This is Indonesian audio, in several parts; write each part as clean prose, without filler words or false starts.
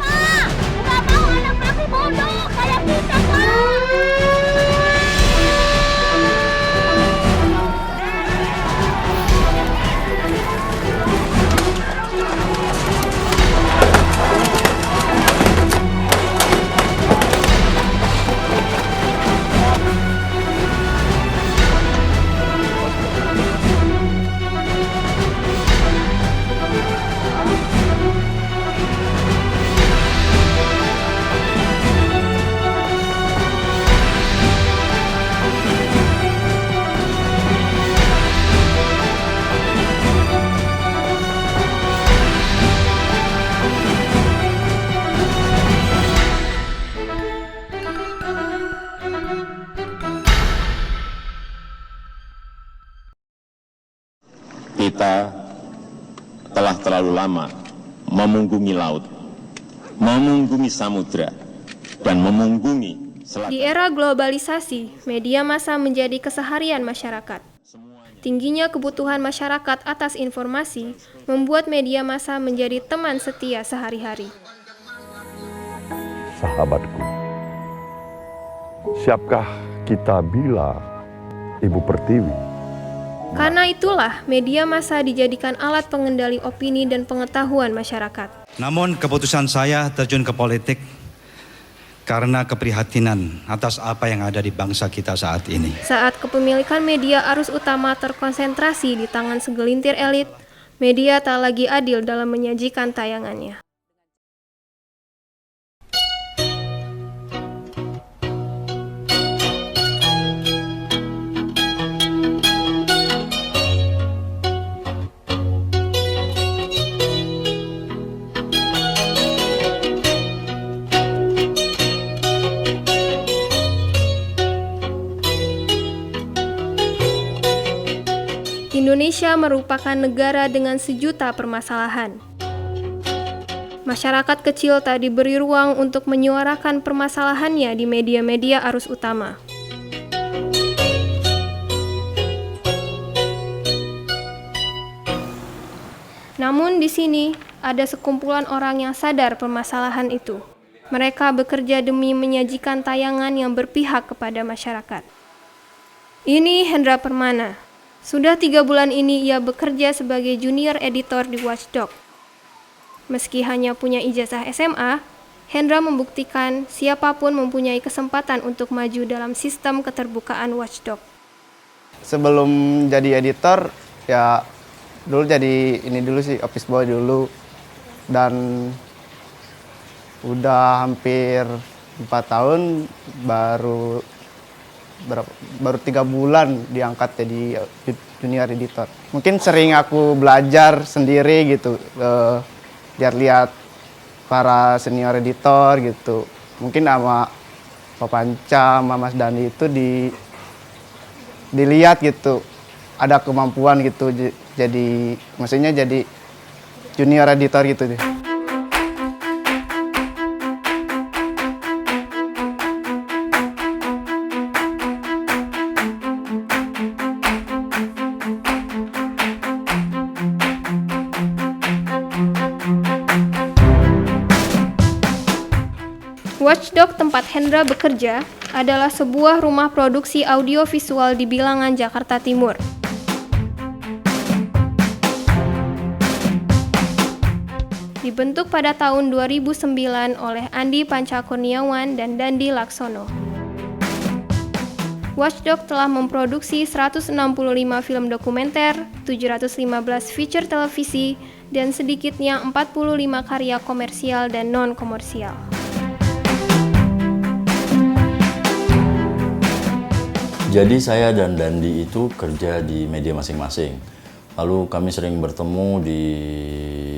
Pak, nggak mau anak kami bodoh kayak kita, Pak. Kita telah terlalu lama memunggungi laut, memunggungi samudra, dan memunggungi selat. Di era globalisasi, media massa menjadi keseharian masyarakat. Tingginya kebutuhan masyarakat atas informasi membuat media massa menjadi teman setia sehari-hari. Sahabatku, siapkah kita bila Ibu Pertiwi? Karena itulah media massa dijadikan alat pengendali opini dan pengetahuan masyarakat. Namun keputusan saya terjun ke politik karena keprihatinan atas apa yang ada di bangsa kita saat ini. Saat kepemilikan media arus utama terkonsentrasi di tangan segelintir elit, media tak lagi adil dalam menyajikan tayangannya. Indonesia merupakan negara dengan sejuta permasalahan. Masyarakat kecil tak diberi ruang untuk menyuarakan permasalahannya di media-media arus utama. Namun di sini ada sekumpulan orang yang sadar permasalahan itu. Mereka bekerja demi menyajikan tayangan yang berpihak kepada masyarakat. Ini Hendra Permana. Sudah 3 bulan ini ia bekerja sebagai junior editor di Watchdog. Meski hanya punya ijazah SMA, Hendra membuktikan siapapun mempunyai kesempatan untuk maju dalam sistem keterbukaan Watchdog. Sebelum jadi editor, ya dulu jadi ini dulu sih, office boy dulu. Dan udah hampir 4 tahun baru 3 bulan diangkat jadi junior editor. Mungkin sering aku belajar sendiri gitu, lihat-lihat para senior editor gitu. Mungkin sama Pak Panca, sama Mas Dandi itu dilihat gitu, ada kemampuan gitu, jadi maksudnya jadi junior editor gitu deh. Watchdog tempat Hendra bekerja adalah sebuah rumah produksi audiovisual di Bilangan, Jakarta Timur. Dibentuk pada tahun 2009 oleh Andi Pancakurniawan dan Dandi Laksono. Watchdog telah memproduksi 165 film dokumenter, 715 feature televisi, dan sedikitnya 45 karya komersial dan non-komersial. Jadi saya dan Dandi itu kerja di media masing-masing. Lalu kami sering bertemu di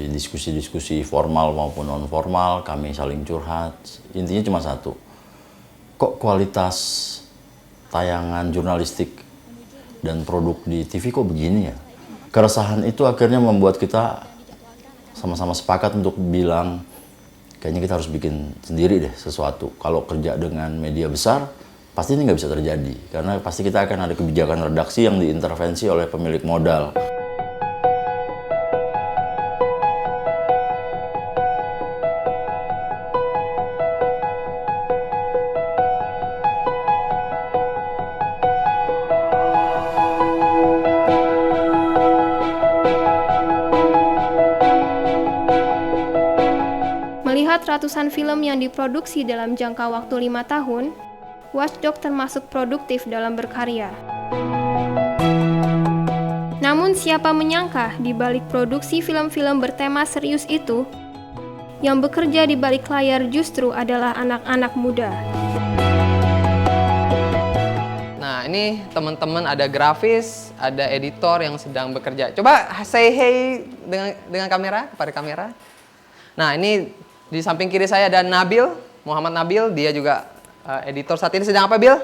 diskusi-diskusi formal maupun non-formal, kami saling curhat. Intinya cuma satu, kok kualitas tayangan jurnalistik dan produk di TV kok begini ya? Keresahan itu akhirnya membuat kita sama-sama sepakat untuk bilang, kayaknya kita harus bikin sendiri deh sesuatu. Kalau kerja dengan media besar, pasti ini nggak bisa terjadi, karena pasti kita akan ada kebijakan redaksi yang diintervensi oleh pemilik modal. Melihat ratusan film yang diproduksi dalam jangka waktu 5 tahun, Watchdog termasuk produktif dalam berkarya. Namun siapa menyangka di balik produksi film-film bertema serius itu, yang bekerja di balik layar justru adalah anak-anak muda. Nah, ini teman-teman ada grafis, ada editor yang sedang bekerja. Coba say hey dengan kamera, kepada kamera. Nah, ini di samping kiri saya ada Nabil, Muhammad Nabil, dia juga editor. Saat ini sedang apa, Bil? Lagi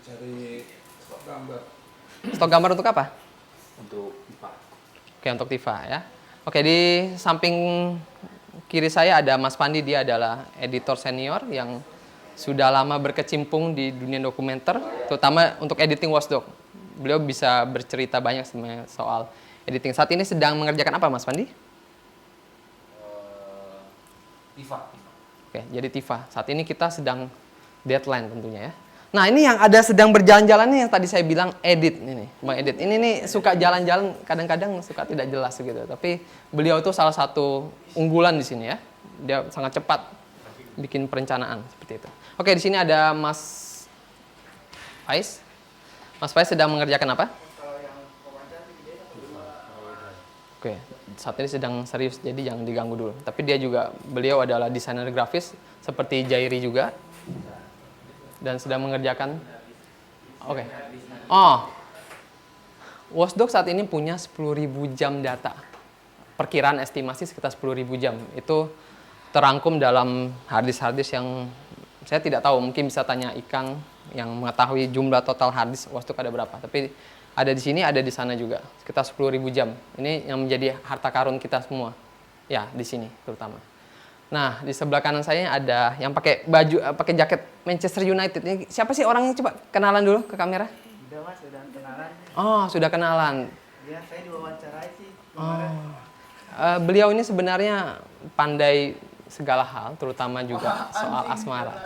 cari stok gambar. Stok gambar untuk apa? Untuk IPA. Oke, untuk Tifa ya. Oke, di samping kiri saya ada Mas Pandi, dia adalah editor senior yang sudah lama berkecimpung di dunia dokumenter, terutama untuk editing Watchdog. Beliau bisa bercerita banyak soal editing. Saat ini sedang mengerjakan apa, Mas Pandi? Tifa. Oke, jadi Tifa. Saat ini kita sedang deadline tentunya ya. Nah, ini yang ada sedang berjalan-jalan nih yang tadi saya bilang edit ini, Bang Edit. Ini nih suka jalan-jalan, kadang-kadang suka tidak jelas gitu. Tapi beliau tuh salah satu unggulan di sini ya. Dia sangat cepat bikin perencanaan seperti itu. Oke, di sini ada Mas Faiz. Mas Faiz sedang mengerjakan apa? Oke, saat ini sedang serius, jadi jangan diganggu dulu. Tapi beliau adalah desainer grafis seperti Jairi juga, dan sedang mengerjakan. Oke. Oh, Watchdog saat ini punya 10.000 jam data. Perkiraan estimasi sekitar 10.000 jam. Itu terangkum dalam harddisk yang saya tidak tahu. Mungkin bisa tanya Ikang yang mengetahui jumlah total harddisk Watchdog ada berapa. Tapi ada di sini, ada di sana juga. Sekitar 10.000 jam. Ini yang menjadi harta karun kita semua. Ya, di sini terutama. Nah, di sebelah kanan saya ada yang pakai baju, pakai jaket Manchester United. Ini siapa sih orangnya? Coba kenalan dulu ke kamera. Udah Mas, sudah kenalan. Oh, sudah kenalan. Ya, saya diwawancarai sih. Beliau ini sebenarnya pandai segala hal, terutama juga soal asmara.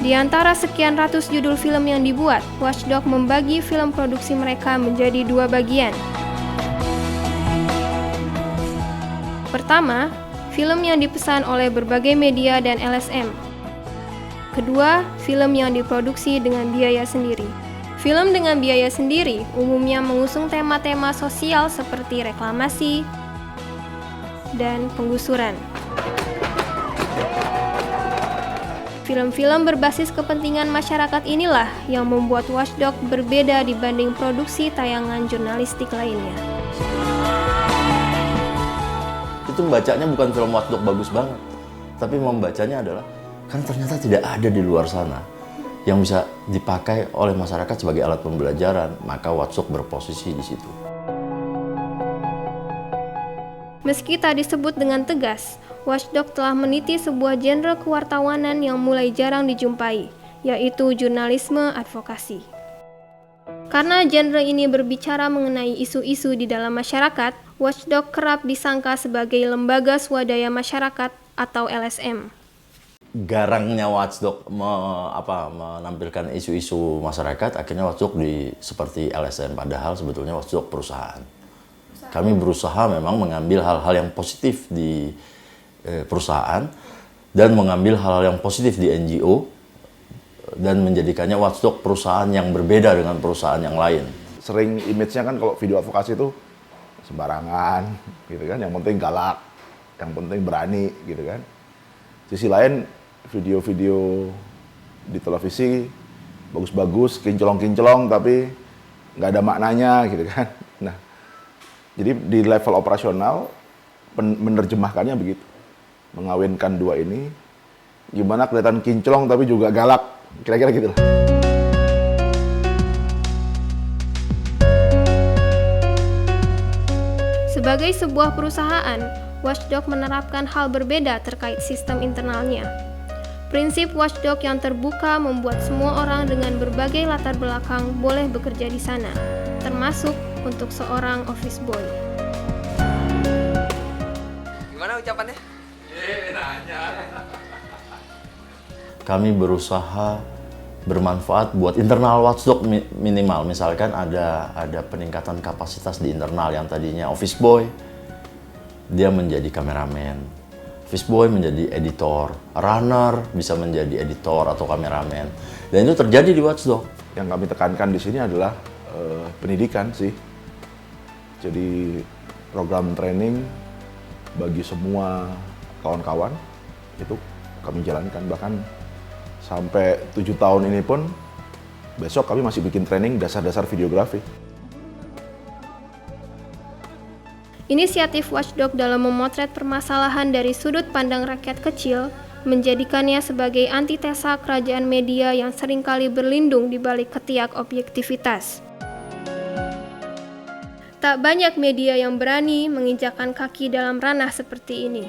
Di antara sekian ratus judul film yang dibuat, Watchdog membagi film produksi mereka menjadi 2 bagian. Pertama, film yang dipesan oleh berbagai media dan LSM. Kedua, film yang diproduksi dengan biaya sendiri. Film dengan biaya sendiri umumnya mengusung tema-tema sosial seperti reklamasi dan penggusuran. Film-film berbasis kepentingan masyarakat inilah yang membuat Watchdog berbeda dibanding produksi tayangan jurnalistik lainnya. Itu membacanya bukan film Watchdog bagus banget, tapi membacanya adalah kan ternyata tidak ada di luar sana yang bisa dipakai oleh masyarakat sebagai alat pembelajaran, maka Watchdog berposisi di situ. Meski tak disebut dengan tegas, Watchdog telah meniti sebuah genre kewartawanan yang mulai jarang dijumpai, yaitu jurnalisme advokasi. Karena genre ini berbicara mengenai isu-isu di dalam masyarakat, Watchdog kerap disangka sebagai lembaga swadaya masyarakat atau LSM. Garangnya Watchdog menampilkan isu-isu masyarakat, akhirnya Watchdog seperti LSM, padahal sebetulnya Watchdog perusahaan. Kami berusaha memang mengambil hal-hal yang positif di perusahaan dan mengambil hal-hal yang positif di NGO dan menjadikannya Watchdog perusahaan yang berbeda dengan perusahaan yang lain. Sering image-nya kan kalau video advokasi itu sembarangan gitu kan, yang penting galak, yang penting berani gitu kan. Sisi lain video-video di televisi bagus-bagus, kinclong-kinclong tapi nggak ada maknanya gitu kan. Nah, jadi di level operasional menerjemahkannya begitu, mengawinkan dua ini, gimana kelihatan kinclong tapi juga galak, kira-kira gitu lah. Sebagai sebuah perusahaan, Watchdog menerapkan hal berbeda terkait sistem internalnya. Prinsip Watchdog yang terbuka membuat semua orang dengan berbagai latar belakang boleh bekerja di sana, termasuk untuk seorang office boy. Gimana ucapannya? Kami berusaha bermanfaat buat internal watchdog minimal. Misalkan ada peningkatan kapasitas di internal yang tadinya office boy, dia menjadi kameramen, office boy menjadi editor, runner bisa menjadi editor atau kameramen. Dan itu terjadi di watchdog. Yang kami tekankan di sini adalah pendidikan sih. Jadi program training bagi semua kawan-kawan itu kami jalankan, bahkan sampai 7 tahun ini pun besok kami masih bikin training dasar-dasar videografi. Inisiatif Watchdog dalam memotret permasalahan dari sudut pandang rakyat kecil menjadikannya sebagai antitesa kerajaan media yang seringkali berlindung di balik ketiak objektivitas. Tak banyak media yang berani menginjakkan kaki dalam ranah seperti ini.